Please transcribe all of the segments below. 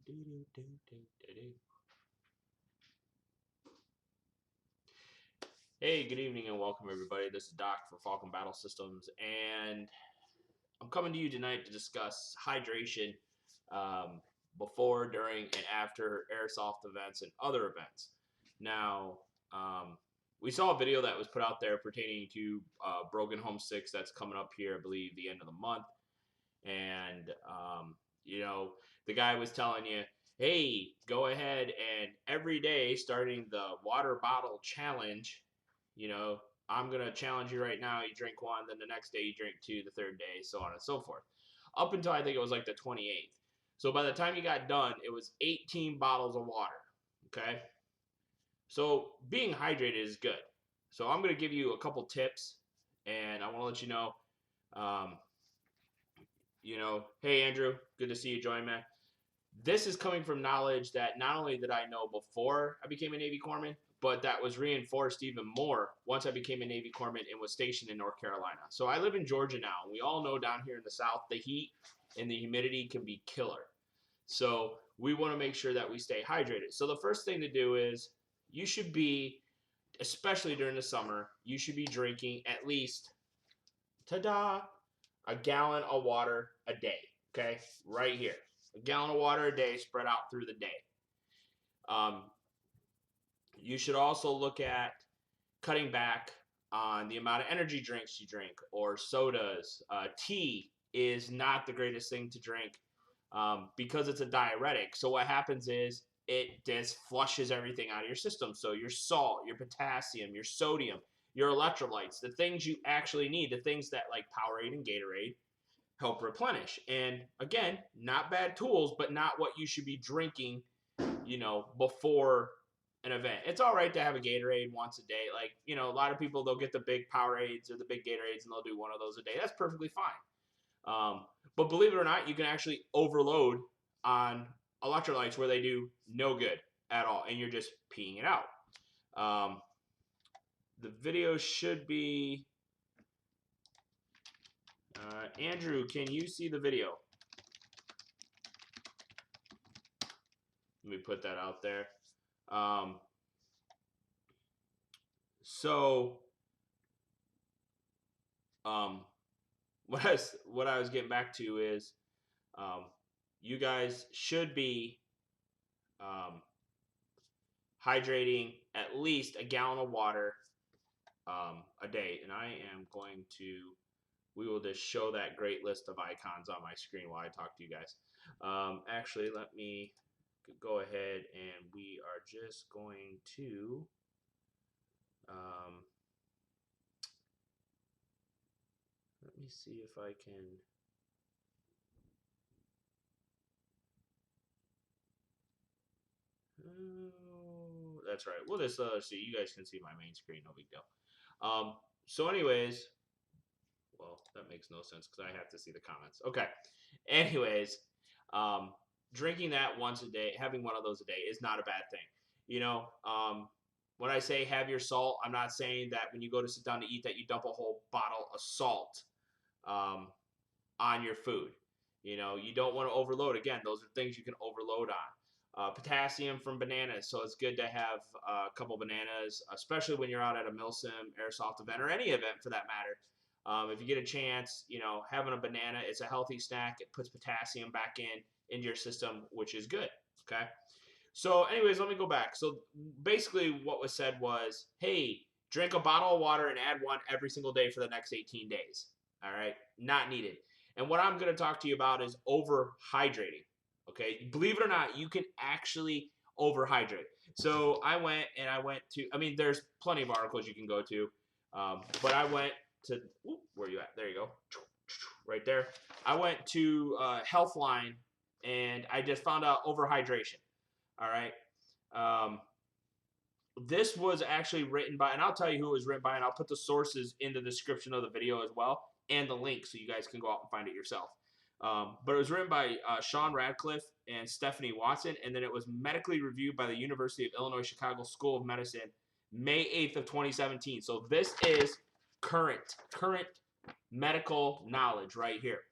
Hey, good evening and welcome everybody. This is Doc for Falcon Battle Systems, and I'm coming to you tonight to discuss hydration before, during, and after airsoft events and other events. Now, we saw a video that was put out there pertaining to Broken Home 6 that's coming up here, I believe, the end of the month. And, the guy was telling you, hey, go ahead and every day starting the water bottle challenge, I'm going to challenge you right now. You drink one, then the next day you drink two, the third day, so on and so forth. Up until I think it was like the 28th. So by the time you got done, it was 18 bottles of water. Okay? So being hydrated is good. So I'm going to give you a couple tips, and I want to let you know, hey, Andrew, good to see you join me. This is coming from knowledge that not only did I know before I became a Navy corpsman, but that was reinforced even more once I became a Navy corpsman and was stationed in North Carolina. So I live in Georgia now, and we all know down here in the South, the heat and the humidity can be killer. So we want to make sure that we stay hydrated. So the first thing to do is you should be, especially during the summer, you should be drinking at least, ta-da, a gallon of water a day, okay? Right here. A gallon of water a day spread out through the day. You should also look at cutting back on the amount of energy drinks you drink or sodas. Tea is not the greatest thing to drink because it's a diuretic. So what happens is it just flushes everything out of your system. So your salt, your potassium, your sodium, your electrolytes, the things you actually need, the things that like Powerade and Gatorade help replenish. And again, not bad tools, but not what you should be drinking, before an event. It's all right to have a Gatorade once a day. Like, a lot of people, they'll get the big Powerades or the big Gatorades and they'll do one of those a day. That's perfectly fine. But believe it or not, you can actually overload on electrolytes where they do no good at all, and you're just peeing it out. The video should be... Andrew, can you see the video? Let me put that out there. What I was getting back to is, you guys should be hydrating at least a gallon of water a day, and I am going to. We will just show that great list of icons on my screen while I talk to you guys. Actually, let me go ahead and we are just going to let me see if I can that's right. We'll just see. You guys can see my main screen, no big deal. So anyways, well, that makes no sense because I have to see the comments. Okay. Anyways, drinking that once a day, having one of those a day is not a bad thing. When I say have your salt, I'm not saying that when you go to sit down to eat that you dump a whole bottle of salt on your food. You don't want to overload. Again, those are things you can overload on. Potassium from bananas, so it's good to have a couple bananas, especially when you're out at a MilSim, Airsoft event, or any event for that matter. If you get a chance, having a banana, it's a healthy snack. It puts potassium back into your system, which is good, okay? So anyways, let me go back. So basically what was said was, hey, drink a bottle of water and add one every single day for the next 18 days, all right? Not needed. And what I'm going to talk to you about is overhydrating, okay? Believe it or not, you can actually overhydrate. So I went to, there's plenty of articles you can go to, but I went to, where are you at? There you go. Right there. I went to Healthline, and I just found out overhydration. All right. This was actually written by, and I'll tell you who it was written by, and I'll put the sources in the description of the video as well, and the link so you guys can go out and find it yourself. But it was written by Sean Radcliffe and Stephanie Watson, and then it was medically reviewed by the University of Illinois Chicago School of Medicine, May 8th of 2017. So this is current medical knowledge right here.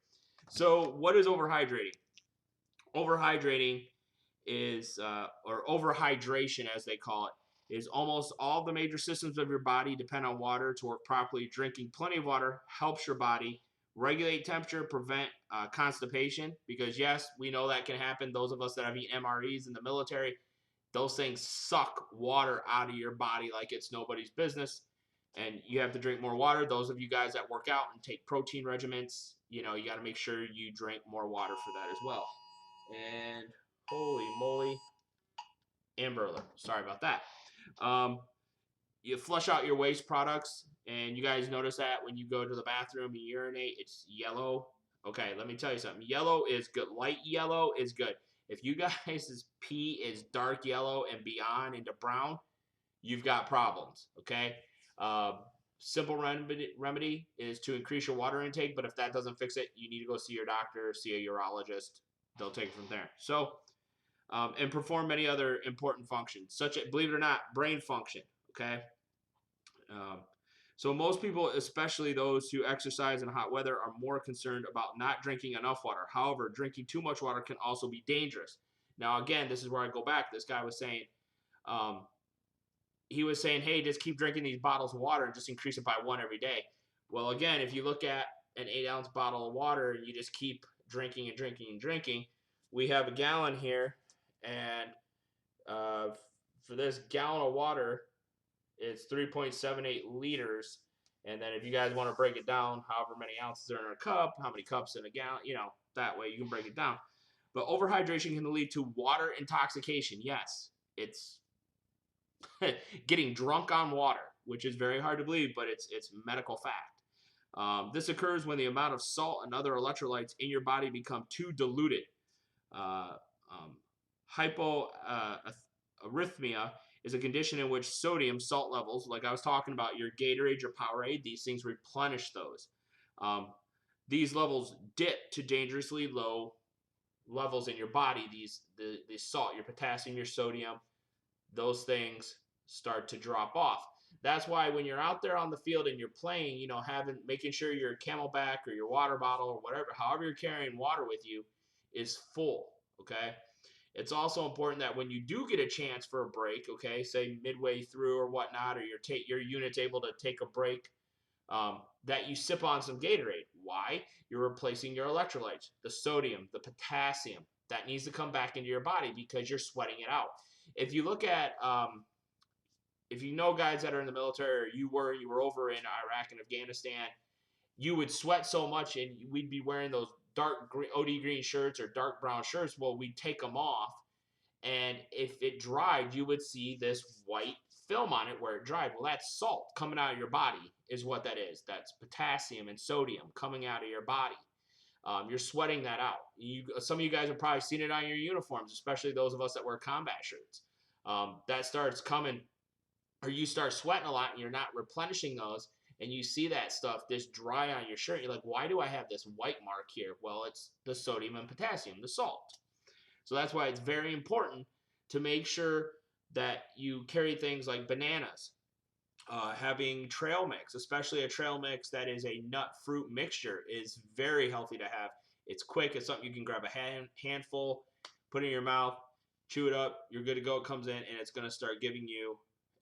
So what is overhydrating? Overhydrating is, or overhydration as they call it, is almost all the major systems of your body depend on water to work properly. Drinking plenty of water helps your body regulate temperature, prevent constipation, because yes, we know that can happen. Those of us that have eaten MREs in the military, those things suck water out of your body like it's nobody's business. And you have to drink more water. Those of you guys that work out and take protein regimens, you know, you got to make sure you drink more water for that as well. And holy moly, Amber Alert. Sorry about that. Um, you flush out your waste products, and you guys notice that when you go to the bathroom and urinate, it's yellow. Okay, let me tell you something. Yellow is good. Light yellow is good. If you guys' pee is dark yellow and beyond into brown, you've got problems. Okay. Um, Simple remedy is to increase your water intake, but if that doesn't fix it, you need to go see your doctor, see a urologist. They'll take it from there. So, and perform many other important functions, such as, believe it or not, brain function. Okay. Um, so most people, especially those who exercise in hot weather, are more concerned about not drinking enough water. However, drinking too much water can also be dangerous. Now, again, this is where I go back. This guy was saying, um, he was saying, hey, just keep drinking these bottles of water and just increase it by one every day. Well, again, if you look at an 8-ounce bottle of water and you just keep drinking and drinking and drinking, we have a gallon here, and for this gallon of water, it's 3.78 liters. And then if you guys want to break it down, however many ounces are in a cup, how many cups in a gallon, you know, that way you can break it down. But overhydration can lead to water intoxication. Yes, it's getting drunk on water, which is very hard to believe, but it's medical fact. This occurs when the amount of salt and other electrolytes in your body become too diluted. Uh, um, Hypoarrhythmia is a condition in which sodium salt levels, like I was talking about, your Gatorade, your Powerade, these things replenish those. Um, these levels dip to dangerously low levels in your body. The salt, your potassium, your sodium, those things start to drop off. That's why when you're out there on the field and you're playing, you know, making sure your Camelback or your water bottle or whatever, however you're carrying water with you, is full. Okay. It's also important that when you do get a chance for a break, okay, say midway through or whatnot, or your unit's able to take a break, that you sip on some Gatorade. Why? You're replacing your electrolytes, the sodium, the potassium that needs to come back into your body because you're sweating it out. If you look at, if you know guys that are in the military, or you were over in Iraq and Afghanistan, you would sweat so much, and we'd be wearing those dark green, OD green shirts or dark brown shirts. Well, we'd take them off, and if it dried, you would see this white film on it where it dried. Well, that's salt coming out of your body is what that is. That's potassium and sodium coming out of your body. You're sweating that out. Some of you guys have probably seen it on your uniforms, especially those of us that wear combat shirts. That starts coming, or you start sweating a lot and you're not replenishing those, and you see that stuff this dry on your shirt. You're like, why do I have this white mark here? Well, it's the sodium and potassium, the salt. So that's why it's very important to make sure that you carry things like bananas, having trail mix, especially a trail mix that is a nut fruit mixture, is very healthy to have. It's quick. It's something you can grab a handful, put in your mouth, chew it up. You're good to go. It comes in, and it's going to start giving you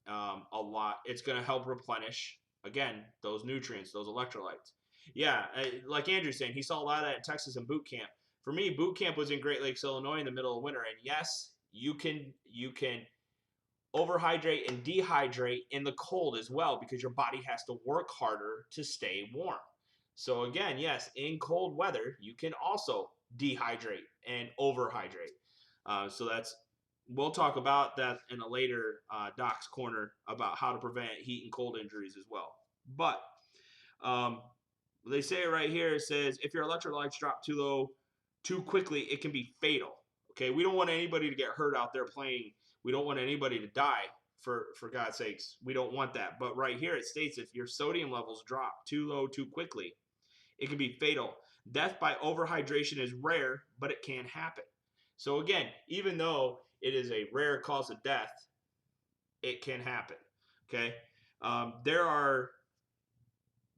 a lot. It's going to help replenish, again, those nutrients, those electrolytes. Yeah, like Andrew's saying, he saw a lot of that in Texas in boot camp. For me, boot camp was in Great Lakes, Illinois, in the middle of winter, and yes, you can overhydrate and dehydrate in the cold as well, because your body has to work harder to stay warm. So again, yes, in cold weather, you can also dehydrate and overhydrate. So we'll talk about that in a later Doc's Corner about how to prevent heat and cold injuries as well. But they say it right here. It says, if your electrolytes drop too low too quickly, it can be fatal. Okay, we don't want anybody to get hurt out there playing. We don't want anybody to die, for God's sakes. We don't want that. But right here it states, if your sodium levels drop too low too quickly, it can be fatal. Death by overhydration is rare, but it can happen. So again, even though it is a rare cause of death, it can happen. Okay, there are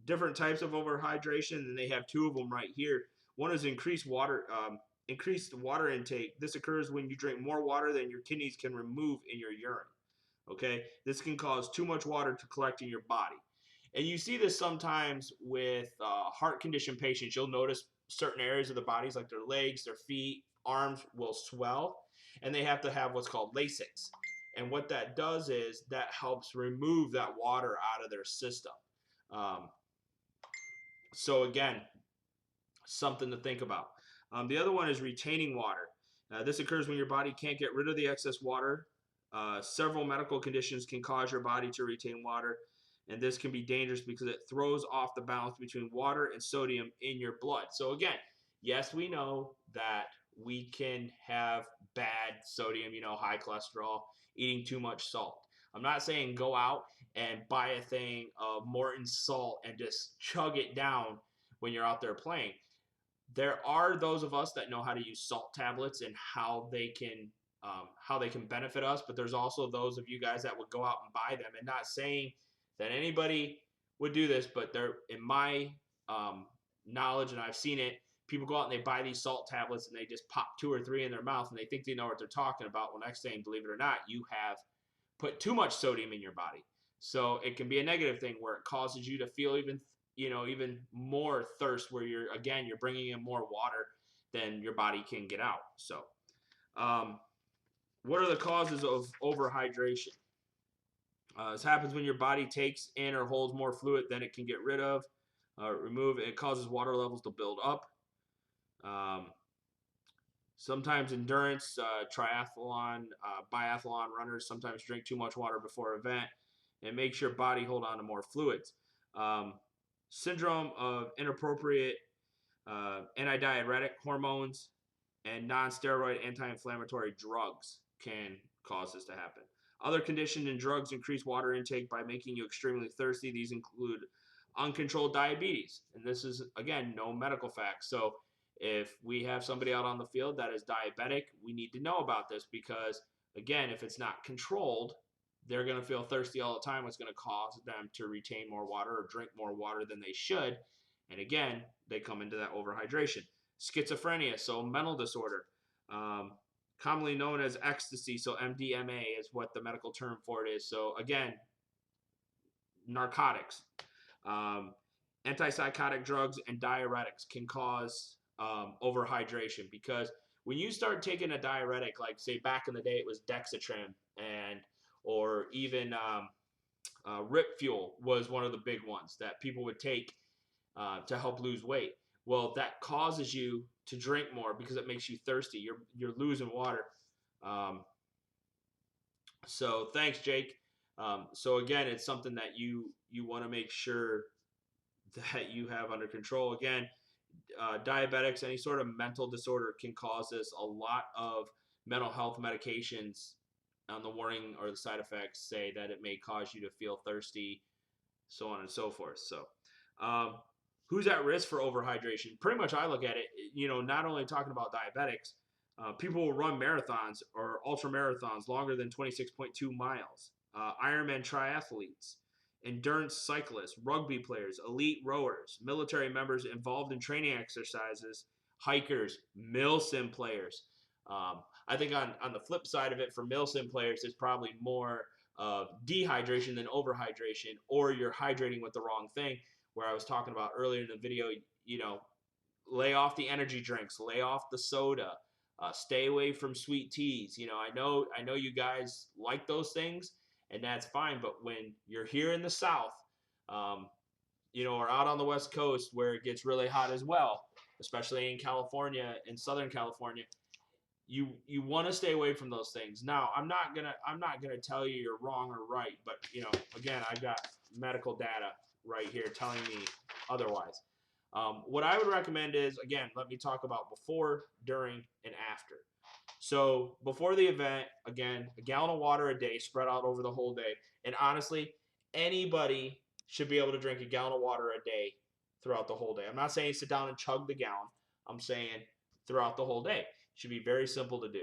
different types of overhydration, and they have two of them right here. One is increased water increased water intake. This occurs when you drink more water than your kidneys can remove in your urine. Okay, this can cause too much water to collect in your body. And you see this sometimes with heart condition patients. You'll notice certain areas of the bodies, like their legs, their feet, arms, will swell, and they have to have what's called Lasix. And what that does is that helps remove that water out of their system. Um, so again, something to think about. The other one is retaining water. This occurs when your body can't get rid of the excess water. Several medical conditions can cause your body to retain water, and this can be dangerous because it throws off the balance between water and sodium in your blood. So again, yes, we know that we can have bad sodium, high cholesterol, eating too much salt. I'm not saying go out and buy a thing of Morton salt and just chug it down when you're out there playing. There are those of us that know how to use salt tablets and how they can benefit us, but there's also those of you guys that would go out and buy them. And not saying that anybody would do this, but they're in my knowledge, and I've seen it. People go out and they buy these salt tablets and they just pop 2 or 3 in their mouth and they think they know what they're talking about. Well, next thing, believe it or not, you have put too much sodium in your body. So it can be a negative thing where it causes you to feel even more thirst, where you're bringing in more water than your body can get out. So what are the causes of overhydration? This happens when your body takes in or holds more fluid than it can get rid of, remove. It causes water levels to build up. Sometimes endurance, triathlon, biathlon runners sometimes drink too much water before an event. It makes your body hold on to more fluids. Syndrome of inappropriate antidiuretic hormones and non-steroid anti-inflammatory drugs can cause this to happen. Other conditions and drugs increase water intake by making you extremely thirsty. These include uncontrolled diabetes, and this is, again, no medical facts. So if we have somebody out on the field that is diabetic, we need to know about this because, again, if it's not controlled, they're going to feel thirsty all the time. It's going to cause them to retain more water or drink more water than they should. And again, they come into that overhydration. Schizophrenia, so mental disorder, commonly known as ecstasy, so MDMA is what the medical term for it is. So again, narcotics, antipsychotic drugs, and diuretics can cause overhydration, because when you start taking a diuretic, like say back in the day it was Dexatrim, or even Rip Fuel was one of the big ones that people would take to help lose weight. Well, that causes you to drink more because it makes you thirsty. You're losing water. So thanks, Jake. So again, it's something that you want to make sure that you have under control. Again, diabetics, any sort of mental disorder can cause this. A lot of mental health medications on the warning or the side effects say that it may cause you to feel thirsty, so on and so forth. So who's at risk for overhydration? Pretty much I look at it, not only talking about diabetics, people will run marathons or ultra marathons longer than 26.2 miles, Ironman triathletes, endurance cyclists, rugby players, elite rowers, military members involved in training exercises, hikers, milsim players. I think on the flip side of it, for milsim players, it's probably more dehydration than overhydration, or you're hydrating with the wrong thing. Where I was talking about earlier in the video, lay off the energy drinks, lay off the soda, stay away from sweet teas. I know you guys like those things, and that's fine. But when you're here in the South, or out on the West Coast where it gets really hot as well, especially in California, in Southern California, you want to stay away from those things. Now, I'm not gonna tell you you're wrong or right, but again, I've got medical data right here telling me otherwise. What I would recommend is, again, let me talk about before, during, and after. So before the event, again, a gallon of water a day spread out over the whole day. And honestly, anybody should be able to drink a gallon of water a day throughout the whole day. I'm not saying sit down and chug the gallon. I'm saying throughout the whole day. It should be very simple to do.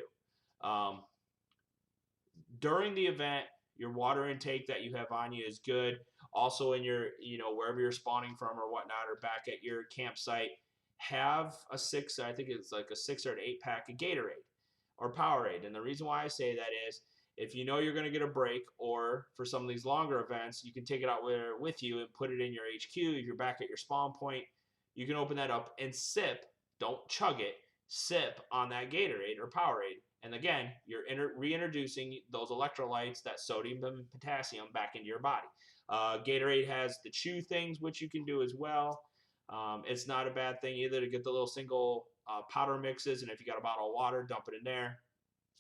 During the event, your water intake that you have on you is good. Also in your, wherever you're spawning from or whatnot, or back at your campsite, have a six, I think it's like a 6 or an 8 pack of Gatorade or Powerade. And the reason why I say that is if you know you're going to get a break, or for some of these longer events, you can take it out with you and put it in your HQ. If you're back at your spawn point, you can open that up and sip. Don't chug it. Sip on that Gatorade or Powerade. And again, you're reintroducing those electrolytes, that sodium and potassium, back into your body. Gatorade has the chew things, which you can do as well. It's not a bad thing either to get the little single powder mixes, and if you got a bottle of water, dump it in there.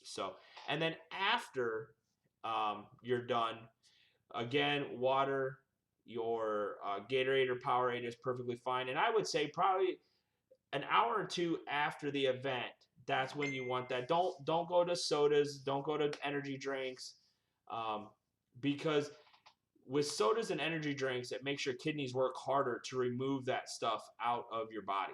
So, and then after you're done, again, water, your Gatorade or Powerade is perfectly fine. And I would say probably an hour or two after the event, that's when you want that. Don't go to sodas, don't go to energy drinks, um, because with sodas and energy drinks, it makes your kidneys work harder to remove that stuff out of your body.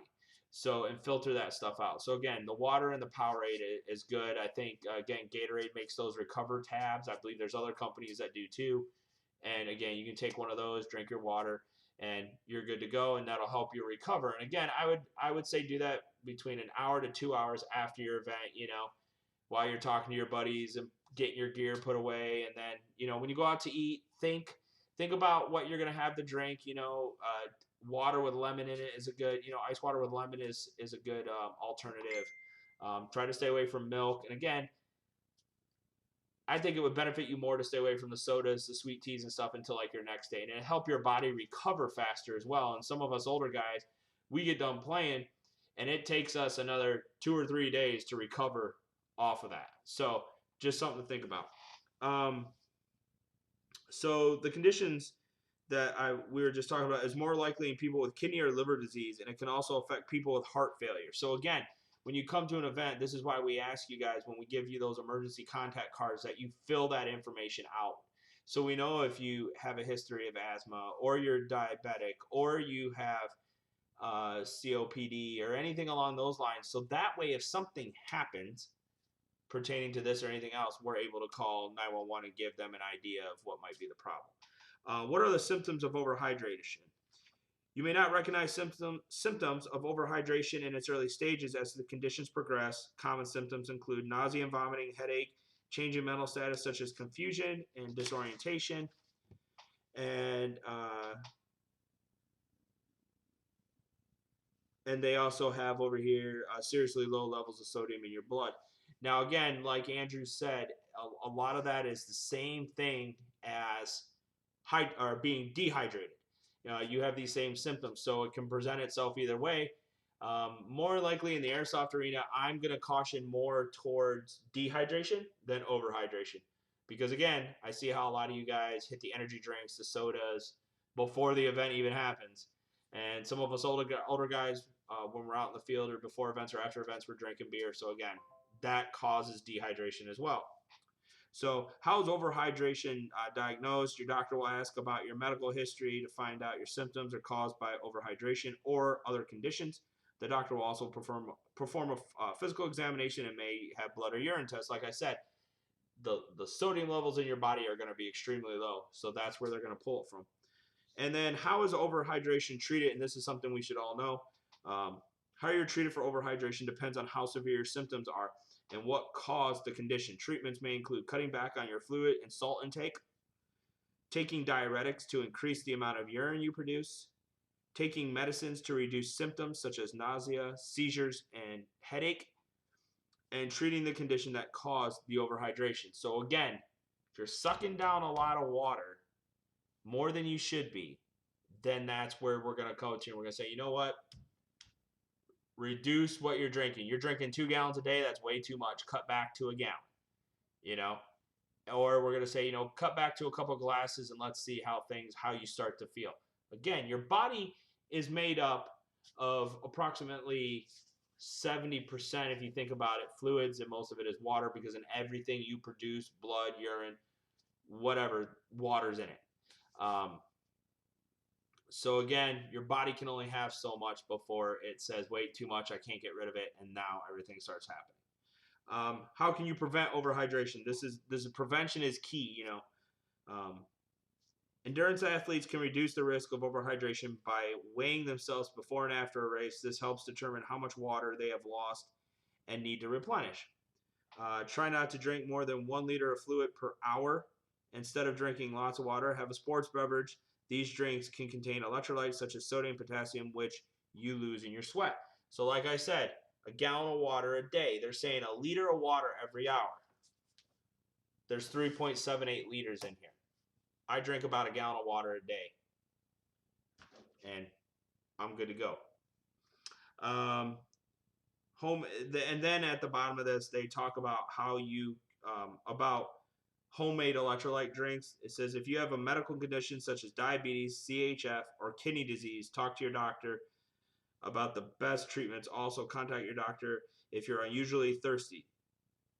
So, and filter that stuff out. So again, the water and the Powerade is good. I think again, Gatorade makes those recover tabs. I believe there's other companies that do too. And again, you can take one of those, drink your water, and you're good to go, and that'll help you recover. And again, I would say do that between an hour to 2 hours after your event. While you're talking to your buddies and getting your gear put away, and then when you go out to eat, think about what you're gonna have to drink. Water with lemon in it is a good. Ice water with lemon is a good alternative. Try to stay away from milk, and again, I think it would benefit you more to stay away from the sodas, the sweet teas, and stuff until like your next day, and it'll help your body recover faster as well. And some of us older guys, we get done playing, and it takes us another 2 or 3 days to recover off of that. So just something to think about. So the conditions that we were just talking about is more likely in people with kidney or liver disease, and it can also affect people with heart failure. So again, when you come to an event, this is why we ask you guys when we give you those emergency contact cards that you fill that information out. So we know if you have a history of asthma, or you're diabetic, or you have COPD or anything along those lines. So that way, if something happens pertaining to this or anything else, we're able to call 911 and give them an idea of what might be the problem. What are the symptoms of overhydration? You may not recognize symptoms of overhydration in its early stages as the conditions progress. Common symptoms include nausea and vomiting, headache, change in mental status such as confusion and disorientation, and they also have over here seriously low levels of sodium in your blood. Now, again, like Andrew said, a lot of that is the same thing as being dehydrated. You have these same symptoms, so it can present itself either way. More likely in the airsoft arena, I'm going to caution more towards dehydration than overhydration, because again, I see how a lot of you guys hit the energy drinks, the sodas before the event even happens, and some of us older guys, when we're out in the field or before events or after events, we're drinking beer. So again, that causes dehydration as well. So how is overhydration diagnosed? Your doctor will ask about your medical history to find out your symptoms are caused by overhydration or other conditions. The doctor will also perform a physical examination and may have blood or urine tests. Like I said, the sodium levels in your body are going to be extremely low, so that's where they're going to pull it from. And then how is overhydration treated? And this is something we should all know. How you're treated for overhydration depends on how severe your symptoms are and what caused the condition. Treatments may include cutting back on your fluid and salt intake, taking diuretics to increase the amount of urine you produce, taking medicines to reduce symptoms such as nausea, seizures, and headache, and treating the condition that caused the overhydration. So again, if you're sucking down a lot of water, more than you should be, then that's where we're going to coach you. We're going to say, you know what? Reduce what you're drinking. You're drinking 2 gallons a day. That's way too much. Cut back to a gallon, or we're going to say, cut back to a couple of glasses and let's see how you start to feel. Again, your body is made up of approximately 70%, if you think about it, fluids, and most of it is water, because in everything you produce, blood, urine, whatever, water's in it. So again, your body can only have so much before it says, wait, too much, I can't get rid of it, and now everything starts happening. How can you prevent overhydration? This is prevention is key. Endurance athletes can reduce the risk of overhydration by weighing themselves before and after a race. This helps determine how much water they have lost and need to replenish. Try not to drink more than 1 liter of fluid per hour. Instead of drinking lots of water, have a sports beverage. These drinks can contain electrolytes such as sodium, potassium, which you lose in your sweat. So, like I said, a gallon of water a day. They're saying a liter of water every hour. There's 3.78 liters in here. I drink about a gallon of water a day, and I'm good to go. And then at the bottom of this, they talk about how you about homemade electrolyte drinks. It says if you have a medical condition such as diabetes, CHF, or kidney disease, talk to your doctor about the best treatments. Also, contact your doctor if you're unusually thirsty.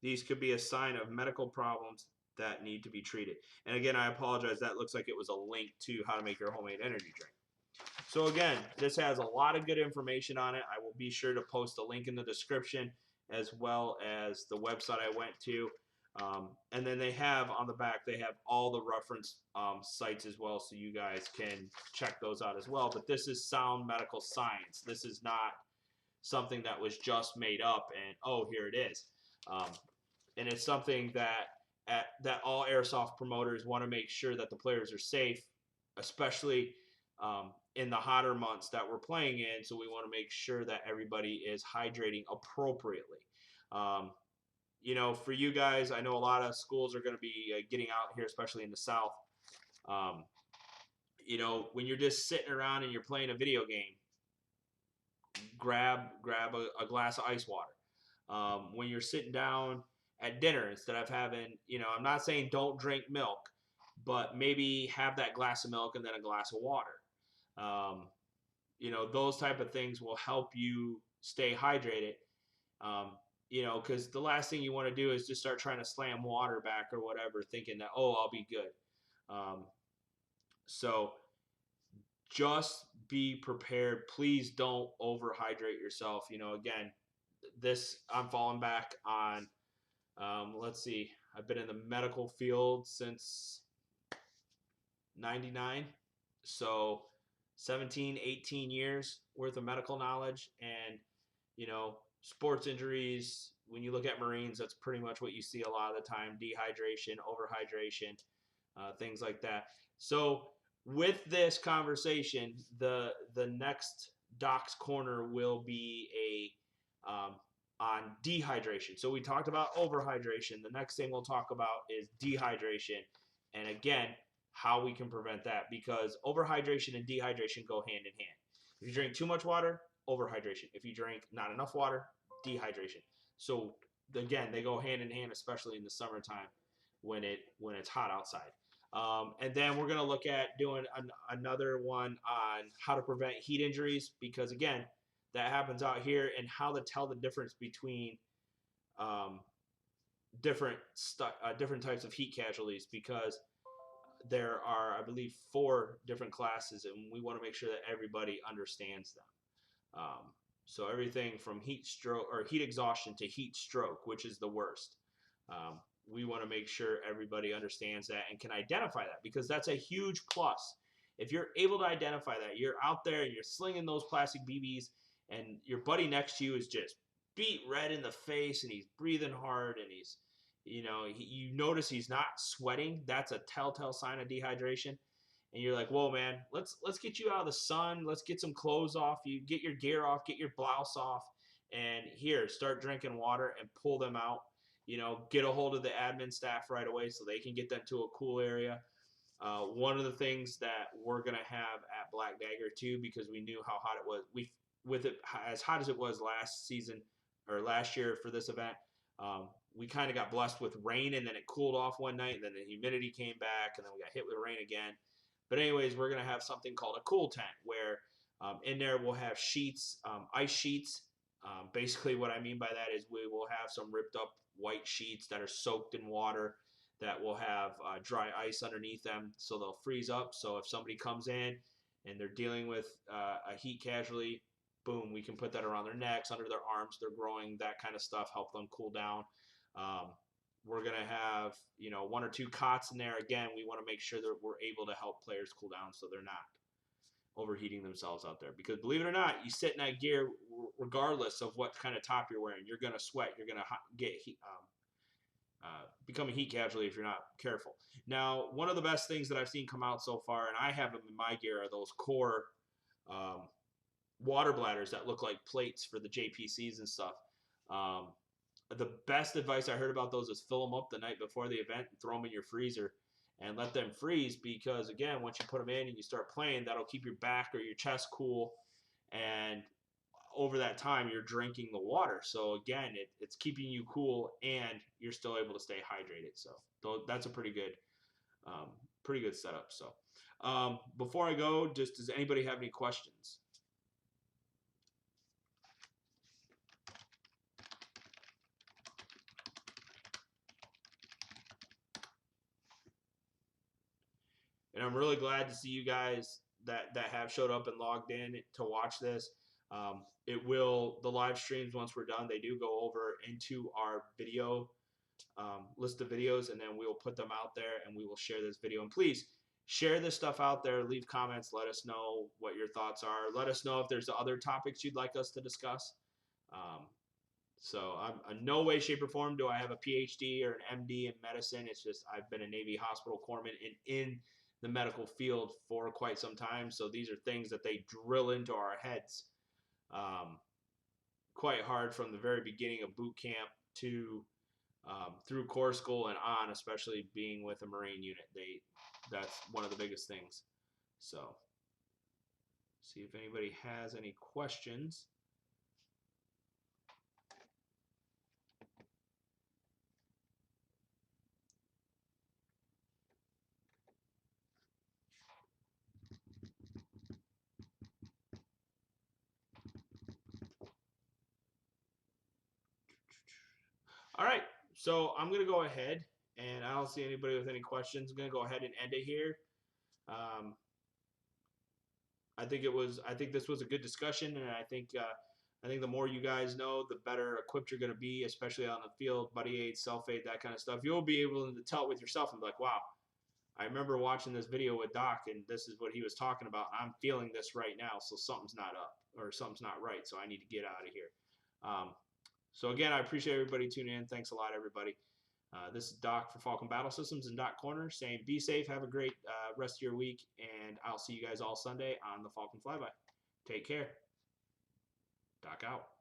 These could be a sign of medical problems that need to be treated. And again, I apologize. That looks like it was a link to how to make your homemade energy drink. So again, this has a lot of good information on it. I will be sure to post a link in the description as well as the website I went to. And then they have on the back, they have all the reference sites as well, so you guys can check those out as well. But this is sound medical science. This is not something that was just made up and, oh, here it is. And it's something that all airsoft promoters want to make sure that the players are safe, especially in the hotter months that we're playing in. So we want to make sure that everybody is hydrating appropriately. For you guys, I know a lot of schools are going to be getting out here, especially in the South. When you're just sitting around and you're playing a video game, grab a glass of ice water. When you're sitting down at dinner, instead of having, I'm not saying don't drink milk, but maybe have that glass of milk and then a glass of water. Those type of things will help you stay hydrated. Because the last thing you want to do is just start trying to slam water back or whatever, thinking that, oh, I'll be good. So just be prepared. Please don't overhydrate yourself. Again, this I'm falling back on. Let's see. I've been in the medical field since 99. So 17, 18 years worth of medical knowledge. And, sports injuries, when you look at Marines, that's pretty much what you see a lot of the time. Dehydration, overhydration, things like that. So with this conversation, the next Doc's Corner will be on dehydration. So we talked about overhydration. The next thing we'll talk about is dehydration. And again, how we can prevent that, because overhydration and dehydration go hand in hand. If you drink too much water, overhydration. If you drink not enough water, dehydration. So again, they go hand in hand, especially in the summertime when it's hot outside. And then we're going to look at doing another one on how to prevent heat injuries, because again, that happens out here, and how to tell the difference between different types of heat casualties, because there are, I believe, 4 different classes, and we want to make sure that everybody understands them. So everything from heat stroke or heat exhaustion to heat stroke, which is the worst. We want to make sure everybody understands that and can identify that, because that's a huge plus. If you're able to identify that, you're out there and you're slinging those plastic BBs, and your buddy next to you is just beat red in the face and he's breathing hard and he's, you notice he's not sweating. That's a telltale sign of dehydration. And you're like, whoa, man, let's get you out of the sun. Let's get some clothes off. You get your gear off, get your blouse off, and here, start drinking water and pull them out. Get a hold of the admin staff right away so they can get them to a cool area. One of the things that we're gonna have at Black Dagger too, because we knew how hot it was. With it as hot as it was last season or last year for this event, we kind of got blessed with rain, and then it cooled off one night, and then the humidity came back, and then we got hit with rain again. But anyways, we're going to have something called a cool tent, where in there we'll have sheets, ice sheets. Basically what I mean by that is we will have some ripped up white sheets that are soaked in water that will have dry ice underneath them, so they'll freeze up. So if somebody comes in and they're dealing with a heat casualty, boom, we can put that around their necks, under their arms, their groin, that kind of stuff, help them cool down. We're going to have, 1 or 2 cots in there. Again, we want to make sure that we're able to help players cool down so they're not overheating themselves out there. Because believe it or not, you sit in that gear, regardless of what kind of top you're wearing, you're going to sweat. You're going to get heat, become a heat casualty if you're not careful. Now, one of the best things that I've seen come out so far, and I have them in my gear, are those core water bladders that look like plates for the JPCs and stuff. Um, the best advice I heard about those is fill them up the night before the event and throw them in your freezer and let them freeze, because again, once you put them in and you start playing, that'll keep your back or your chest cool, and over that time you're drinking the water, so again, it's keeping you cool and you're still able to stay hydrated. So that's a pretty good setup. So before I go, just does anybody have any questions? And I'm really glad to see you guys that have showed up and logged in to watch this. The live streams, once we're done, they do go over into our video list of videos, and then we will put them out there and we will share this video. And please share this stuff out there, leave comments, let us know what your thoughts are. Let us know if there's other topics you'd like us to discuss. So I'm in no way, shape, or form do I have a PhD or an MD in medicine. It's just I've been a Navy hospital corpsman and in the medical field for quite some time. So these are things that they drill into our heads quite hard from the very beginning of boot camp to through core school and on, especially being with a Marine unit. That's one of the biggest things. So see if anybody has any questions. All right, so I'm gonna go ahead, and I don't see anybody with any questions. I'm gonna go ahead and end it here. Um, I think this was a good discussion, and I think the more you guys know, the better equipped you're gonna be, especially on the field, buddy aid, self aid, that kind of stuff. You'll be able to tell it with yourself and be like, wow, I remember watching this video with Doc, and this is what he was talking about. I'm feeling this right now, so something's not up or something's not right, so I need to get out of here. So again, I appreciate everybody tuning in. Thanks a lot, everybody. This is Doc for Falcon Battle Systems and Doc Corner saying be safe, have a great rest of your week, and I'll see you guys all Sunday on the Falcon Flyby. Take care. Doc out.